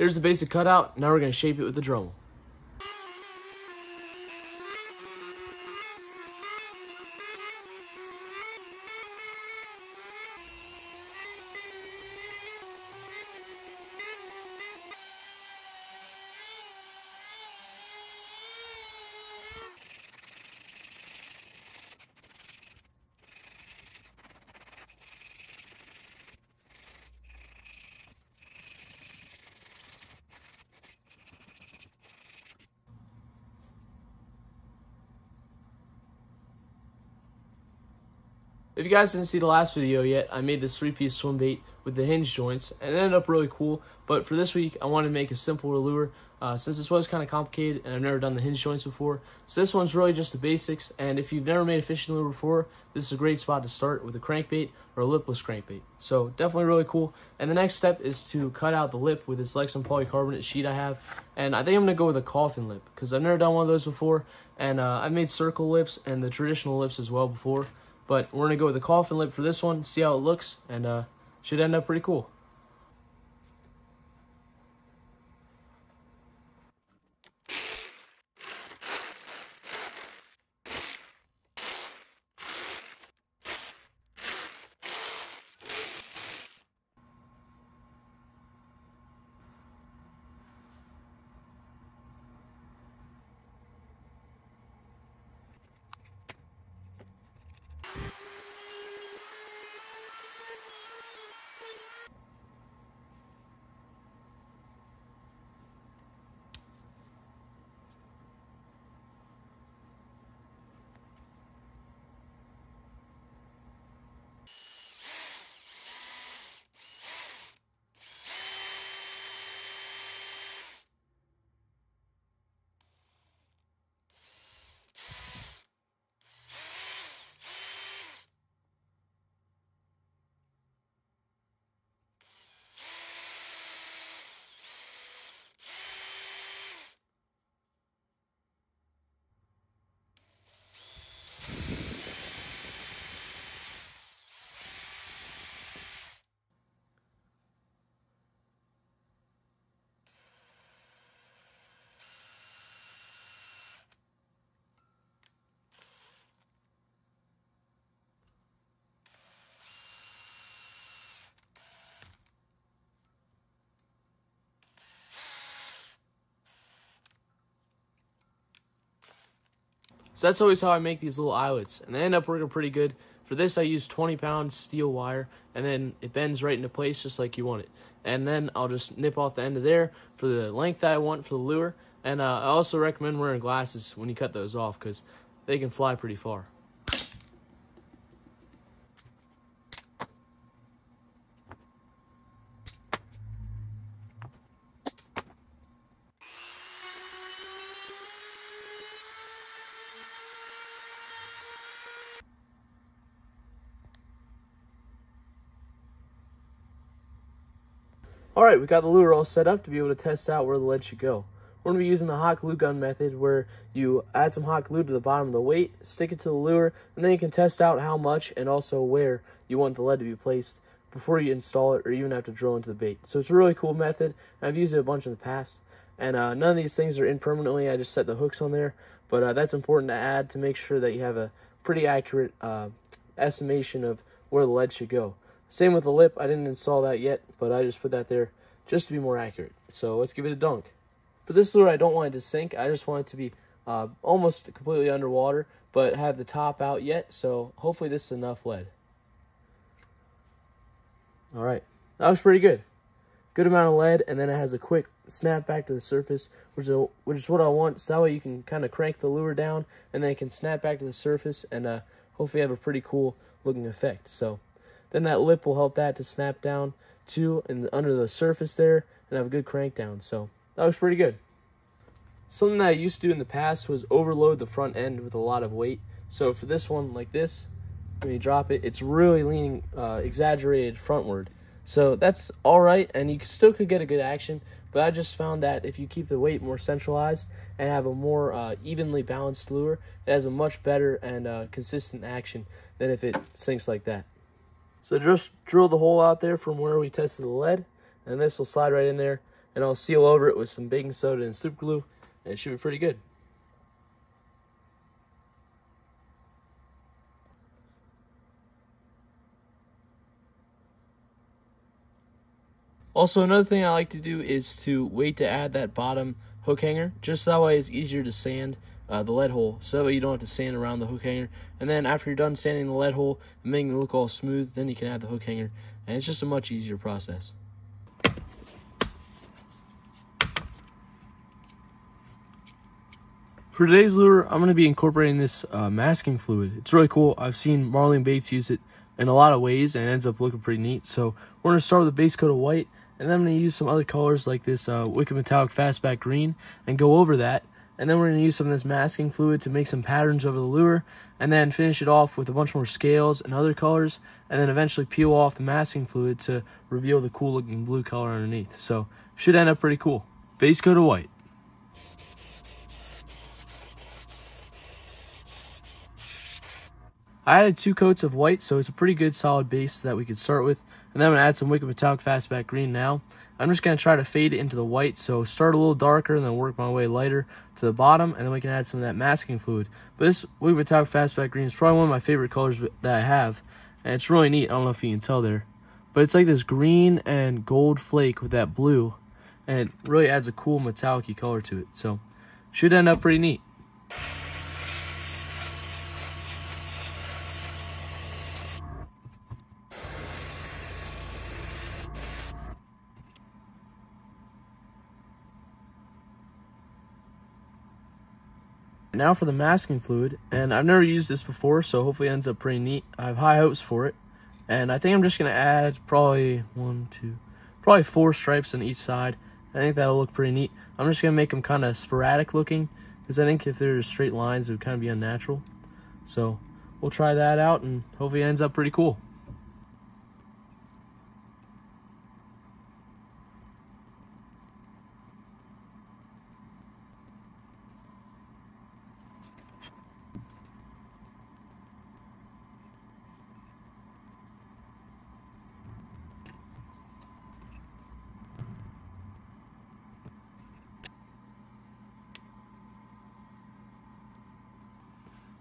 Here's the basic cutout. Now we're going to shape it with the Dremel. If you guys didn't see the last video yet, I made this 3-piece swim bait with the hinge joints, and it ended up really cool. But for this week, I wanted to make a simpler lure since this was kind of complicated and I've never done the hinge joints before. So this one's really just the basics, and if you've never made a fishing lure before, this is a great spot to start with a crankbait or a lipless crankbait. So definitely really cool. And the next step is to cut out the lip with this Lexan polycarbonate sheet I have. And I think I'm going to go with a coffin lip because I've never done one of those before. And I've made circle lips and the traditional lips as well before. But we're going to go with a coffin lip for this one, see how it looks, and should end up pretty cool. So that's always how I make these little eyelets, and they end up working pretty good. For this, I use 20-pound steel wire, and then it bends right into place just like you want it. And then I'll just nip off the end of there for the length that I want for the lure. And I also recommend wearing glasses when you cut those off because they can fly pretty far. Alright, we got the lure all set up to be able to test out where the lead should go. We're going to be using the hot glue gun method where you add some hot glue to the bottom of the weight, stick it to the lure, and then you can test out how much and also where you want the lead to be placed before you install it or even have to drill into the bait. So it's a really cool method. I've used it a bunch in the past, and none of these things are in permanently. I just set the hooks on there, but that's important to add to make sure that you have a pretty accurate estimation of where the lead should go. Same with the lip. I didn't install that yet, but I just put that there just to be more accurate. So let's give it a dunk. For this lure, I don't want it to sink. I just want it to be almost completely underwater, but have the top out yet. So hopefully this is enough lead. All right, that was pretty good. Good amount of lead, and then it has a quick snap back to the surface, which is what I want. So that way you can kind of crank the lure down, and then it can snap back to the surface, and hopefully have a pretty cool looking effect. So then that lip will help that to snap down too and under the surface there and have a good crank down. So that was pretty good. Something that I used to do in the past was overload the front end with a lot of weight. So for this one, like this, when you drop it, it's really leaning exaggerated frontward. So that's all right, and you still could get a good action, but I just found that if you keep the weight more centralized and have a more evenly balanced lure, it has a much better and consistent action than if it sinks like that. So just drill the hole out there from where we tested the lead, and this will slide right in there, and I'll seal over it with some baking soda and super glue, and it should be pretty good. Also, another thing I like to do is to wait to add that bottom hook hanger, just that way it's easier to sand the lead hole, so that way you don't have to sand around the hook hanger. And then after you're done sanding the lead hole and making it look all smooth, then you can add the hook hanger, and it's just a much easier process. For today's lure, I'm going to be incorporating this masking fluid. It's really cool. I've seen marlin baits use it in a lot of ways, and it ends up looking pretty neat. So we're going to start with a base coat of white, and then I'm going to use some other colors like this Wicked Metallic Fastback Green and go over that. And then we're going to use some of this masking fluid to make some patterns over the lure, and then finish it off with a bunch more scales and other colors, and then eventually peel off the masking fluid to reveal the cool looking blue color underneath. So should end up pretty cool. Base coat of white. I added 2 coats of white, so it's a pretty good solid base that we could start with. And then I'm going to add some Wicked Metallic Fastback Green now. I'm just going to try to fade it into the white, so start a little darker and then work my way lighter to the bottom, and then we can add some of that masking fluid. But this Wicked Metallic Fastback Green is probably one of my favorite colors that I have, and it's really neat. I don't know if you can tell there, but it's like this green and gold flake with that blue, and it really adds a cool metallic-y color to it, so should end up pretty neat. Now for the masking fluid, and I've never used this before, so hopefully it ends up pretty neat. I have high hopes for it, and I think I'm just going to add probably 4 stripes on each side. I think that'll look pretty neat. I'm just going to make them kind of sporadic looking, because I think if they're just straight lines, it would kind of be unnatural. So we'll try that out, and hopefully it ends up pretty cool.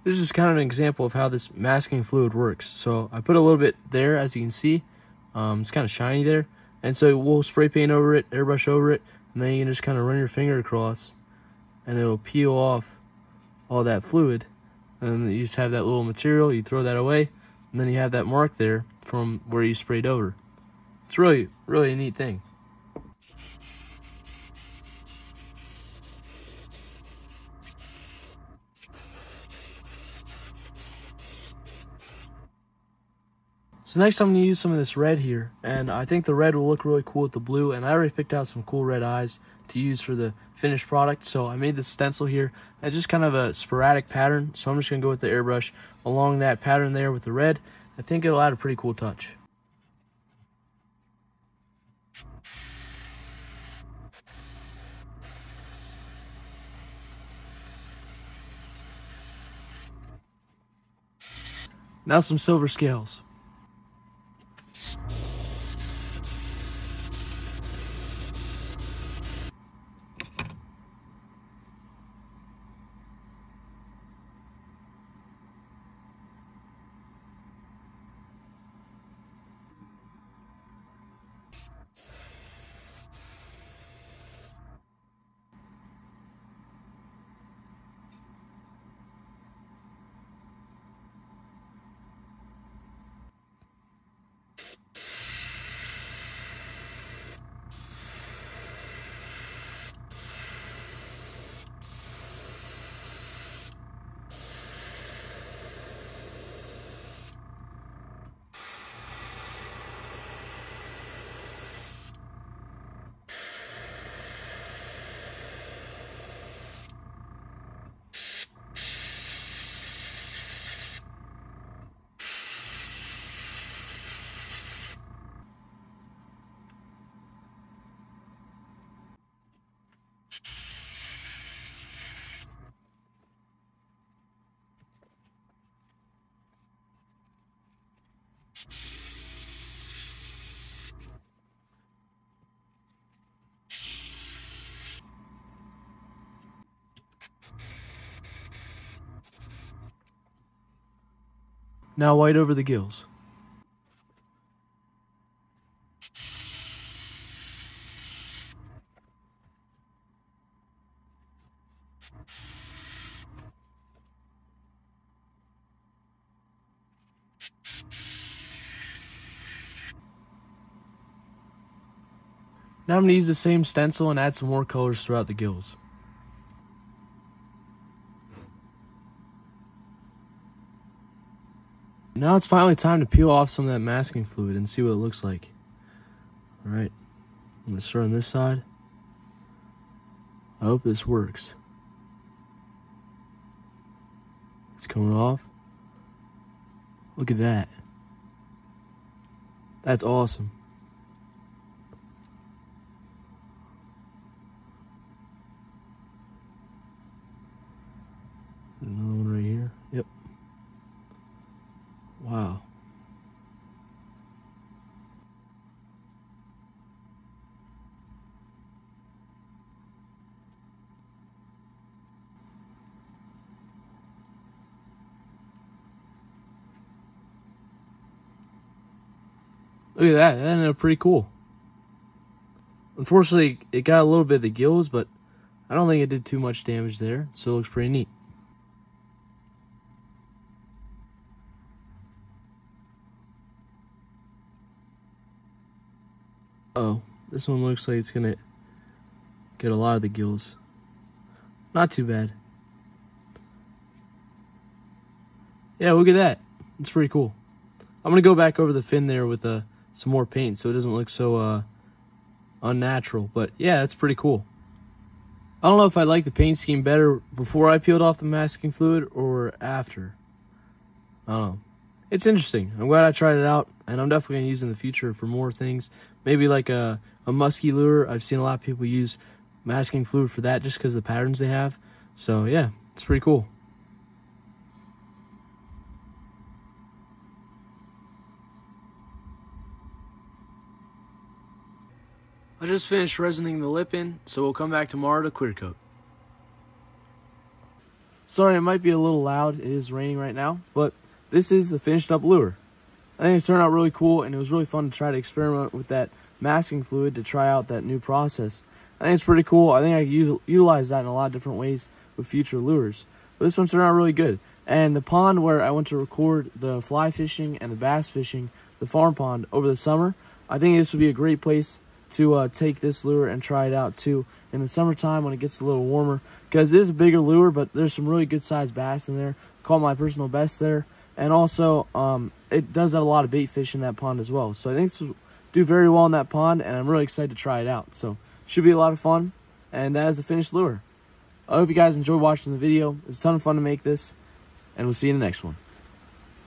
This is kind of an example of how this masking fluid works. So I put a little bit there, as you can see. It's kind of shiny there. And so we'll spray paint over it, airbrush over it, and then you can just kind of run your finger across, and it'll peel off all that fluid. And then you just have that little material, you throw that away, and then you have that mark there from where you sprayed over. It's really a neat thing. So next I'm going to use some of this red here, and I think the red will look really cool with the blue, and I already picked out some cool red eyes to use for the finished product. So I made this stencil here, and just kind of a sporadic pattern, so I'm just going to go with the airbrush along that pattern there with the red. I think it'll add a pretty cool touch. Now some silver scales. Now white over the gills. Now I'm going to use the same stencil and add some more colors throughout the gills. Now it's finally time to peel off some of that masking fluid and see what it looks like. Alright, I'm going to start on this side. I hope this works. It's coming off. Look at that. That's awesome. Another one right here. Yep. Wow. Look at that. That ended up pretty cool. Unfortunately, it got a little bit of the gills, but I don't think it did too much damage there, so it looks pretty neat. Oh, this one looks like it's gonna get a lot of the gills. Not too bad. Yeah, look at that. It's pretty cool. I'm gonna go back over the fin there with some more paint so it doesn't look so unnatural. But yeah, it's pretty cool. I don't know if I like the paint scheme better before I peeled off the masking fluid or after. I don't know. It's interesting. I'm glad I tried it out, and I'm definitely going to use it in the future for more things. Maybe like a musky lure. I've seen a lot of people use masking fluid for that just because of the patterns they have. So yeah, it's pretty cool. I just finished resining the lip in, so we'll come back tomorrow to clear coat. Sorry, it might be a little loud. It is raining right now, but this is the finished up lure. I think it turned out really cool, and it was really fun to try to experiment with that masking fluid to try out that new process. I think it's pretty cool. I think I can utilize that in a lot of different ways with future lures. But this one turned out really good. And the pond where I went to record the fly fishing and the bass fishing, the farm pond, over the summer, I think this would be a great place to take this lure and try it out too in the summertime when it gets a little warmer, because it is a bigger lure, but there's some really good sized bass in there. Caught my personal best there, and also it does have a lot of bait fish in that pond as well. So I think this will do very well in that pond, and I'm really excited to try it out. So should be a lot of fun, and that is the finished lure. I hope you guys enjoyed watching the video. It's a ton of fun to make this, and we'll see you in the next one.